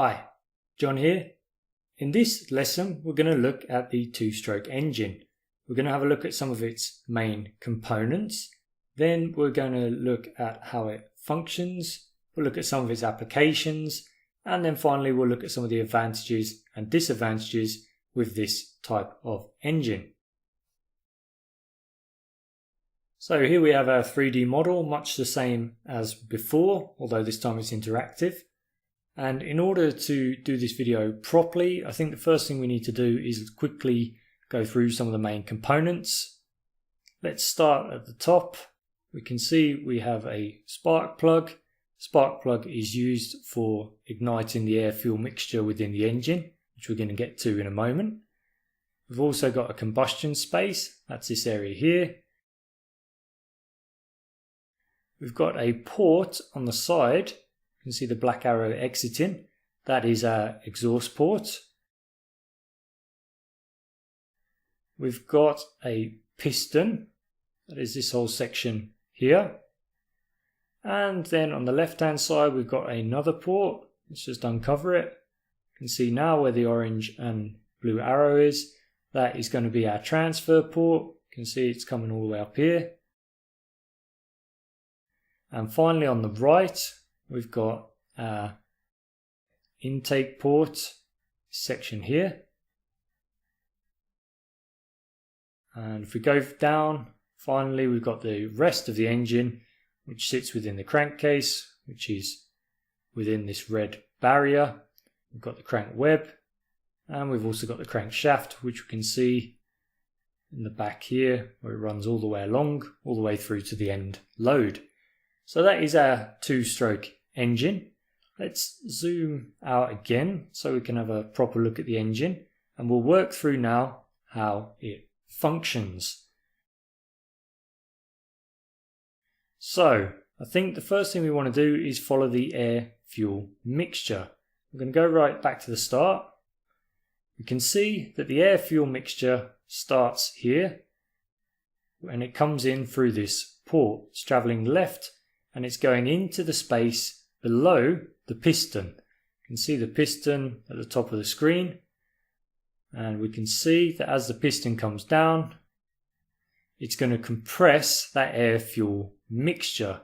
Hi, John here. In this lesson, we're going to look at the two-stroke engine. We're going to have a look at some of its main components. Then we're going to look at how it functions. We'll look at some of its applications. And then finally, we'll look at some of the advantages and disadvantages with this type of engine. So here we have our 3D model, much the same as before, although this time it's interactive. And in order to do this video properly, I think the first thing we need to do is quickly go through some of the main components. Let's start at the top. We can see we have a spark plug. Spark plug is used for igniting the air-fuel mixture within the engine, which we're going to get to in a moment. We've also got a combustion space, that's this area here. We've got a port on the side. You can see the black arrow exiting. That is our exhaust port. We've got a piston. That is this whole section here. And then on the left hand side we've got another port. Let's just uncover it. You can see now where the orange and blue arrow is. That is going to be our transfer port. You can see it's coming all the way up here. And finally on the right we've got our intake port section here. And if we go down, finally we've got the rest of the engine, which sits within the crankcase, which is within this red barrier. We've got the crank web, and we've also got the crankshaft, which we can see in the back here, where it runs all the way along, all the way through to the end load. So that is our two-stroke engine. Let's zoom out again so we can have a proper look at the engine, and we'll work through now how it functions. So I think the first thing we want to do is follow the air-fuel mixture. I'm going to go right back to the start. We can see that the air-fuel mixture starts here and it comes in through this port. It's travelling left and it's going into the space below the piston. You can see the piston at the top of the screen, and we can see that as the piston comes down, it's going to compress that air-fuel mixture.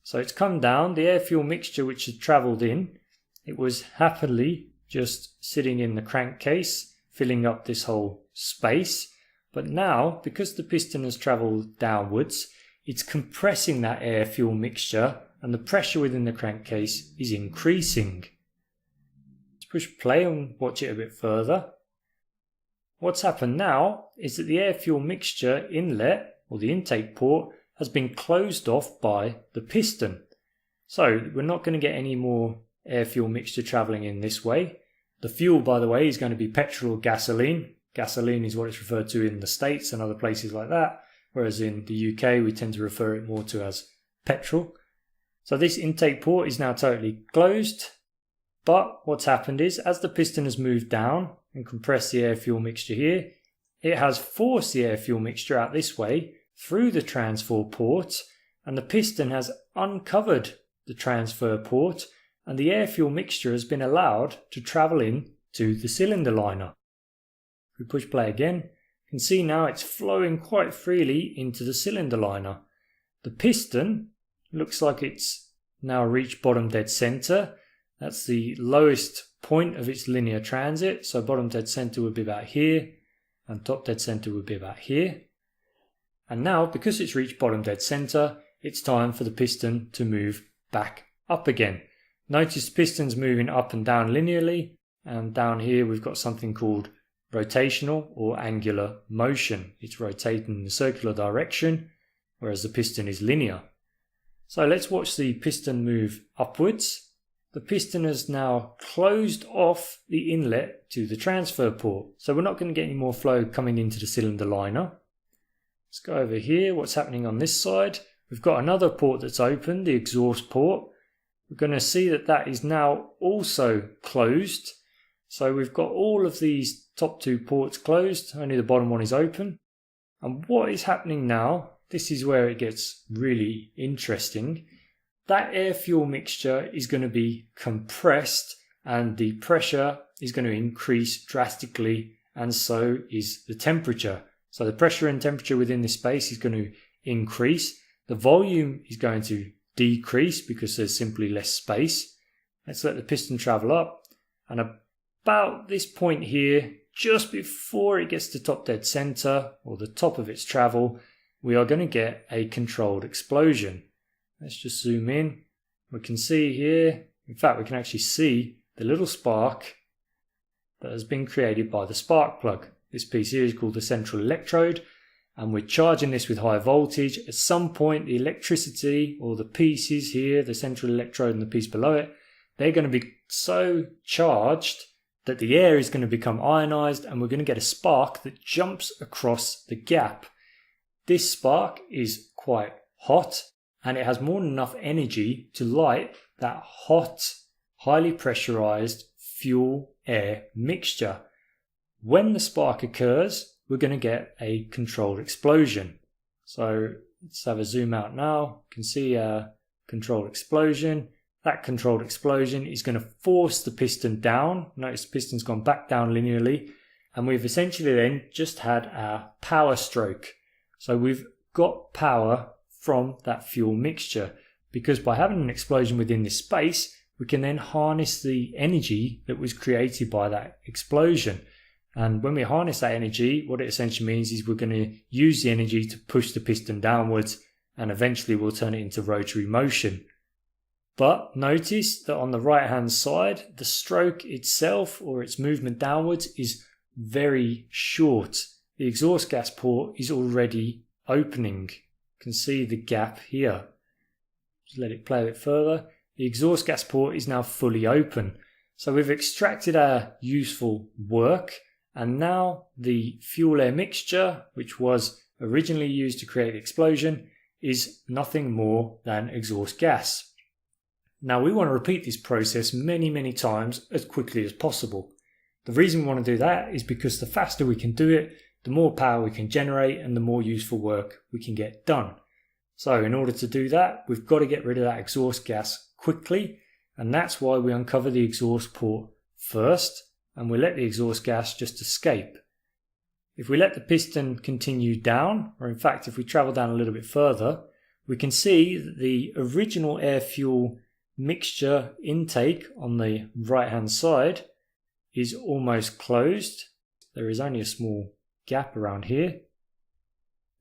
So it's come down, the air-fuel mixture which had travelled in, it was happily just sitting in the crankcase, filling up this whole space. But now, because the piston has travelled downwards, it's compressing that air-fuel mixture and the pressure within the crankcase is increasing. Let's push play and watch it a bit further. What's happened now is that the air-fuel mixture inlet, or the intake port, has been closed off by the piston. So we're not going to get any more air-fuel mixture travelling in this way. The fuel, by the way, is going to be petrol or gasoline. Gasoline is what it's referred to in the States and other places like that, whereas in the UK we tend to refer it more to as petrol. So this intake port is now totally closed, but what's happened is as the piston has moved down and compressed the air-fuel mixture here, it has forced the air-fuel mixture out this way through the transfer port, and the piston has uncovered the transfer port and the air-fuel mixture has been allowed to travel in to the cylinder liner. If we push play again, you can see now it's flowing quite freely into the cylinder liner. The piston looks like it's now reached bottom dead center. That's the lowest point of its linear transit. So bottom dead center would be about here and top dead center would be about here. And now, because it's reached bottom dead center, it's time for the piston to move back up again. Notice the piston's moving up and down linearly, and down here we've got something called rotational or angular motion. It's rotating in a circular direction, whereas the piston is linear. So let's watch the piston move upwards. The piston has now closed off the inlet to the transfer port. So we're not going to get any more flow coming into the cylinder liner. Let's go over here. What's happening on this side? We've got another port that's open, the exhaust port. We're going to see that that is now also closed. So we've got all of these top two ports closed, only the bottom one is open. And what is happening now, this is where it gets really interesting. That air-fuel mixture is going to be compressed and the pressure is going to increase drastically, and so is the temperature. So the pressure and temperature within this space is going to increase. The volume is going to decrease because there's simply less space. Let's let the piston travel up, and about this point here, just before it gets to top dead center or the top of its travel, we are going to get a controlled explosion. Let's just zoom in. We can see here, in fact we can actually see the little spark that has been created by the spark plug. This piece here is called the central electrode, and we're charging this with high voltage. At some point the electricity, or the pieces here, the central electrode and the piece below it, they're going to be so charged that the air is going to become ionized, and we're going to get a spark that jumps across the gap. This spark is quite hot, and it has more than enough energy to light that hot, highly pressurized fuel-air mixture. When the spark occurs, we're going to get a controlled explosion. So let's have a zoom out now. You can see a controlled explosion. That controlled explosion is going to force the piston down. Notice the piston's gone back down linearly, and we've essentially then just had our power stroke. So we've got power from that fuel mixture, because by having an explosion within this space, we can then harness the energy that was created by that explosion. And when we harness that energy, what it essentially means is we're going to use the energy to push the piston downwards, and eventually we'll turn it into rotary motion. But notice that on the right hand side, the stroke itself, or its movement downwards, is very short. The exhaust gas port is already opening. You can see the gap here. Just let it play a bit further. The exhaust gas port is now fully open. So we've extracted our useful work, and now the fuel air mixture, which was originally used to create the explosion, is nothing more than exhaust gas. Now we want to repeat this process many times as quickly as possible. The reason we want to do that is because the faster we can do it, the more power we can generate and the more useful work we can get done. So in order to do that, we've got to get rid of that exhaust gas quickly, and that's why we uncover the exhaust port first, and we let the exhaust gas just escape. If we let the piston continue down, or in fact if we travel down a little bit further, we can see that the original air-fuel mixture intake on the right hand side is almost closed. There is only a small gap around here,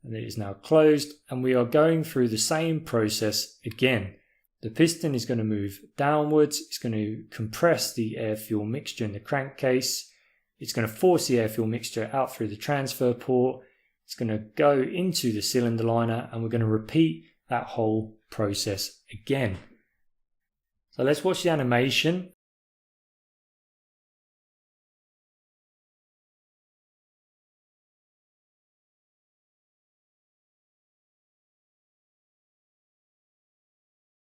and it is now closed, and we are going through the same process again. The piston is going to move downwards, it's going to compress the air-fuel mixture in the crankcase, it's going to force the air-fuel mixture out through the transfer port, it's going to go into the cylinder liner, and we're going to repeat that whole process again. So let's watch the animation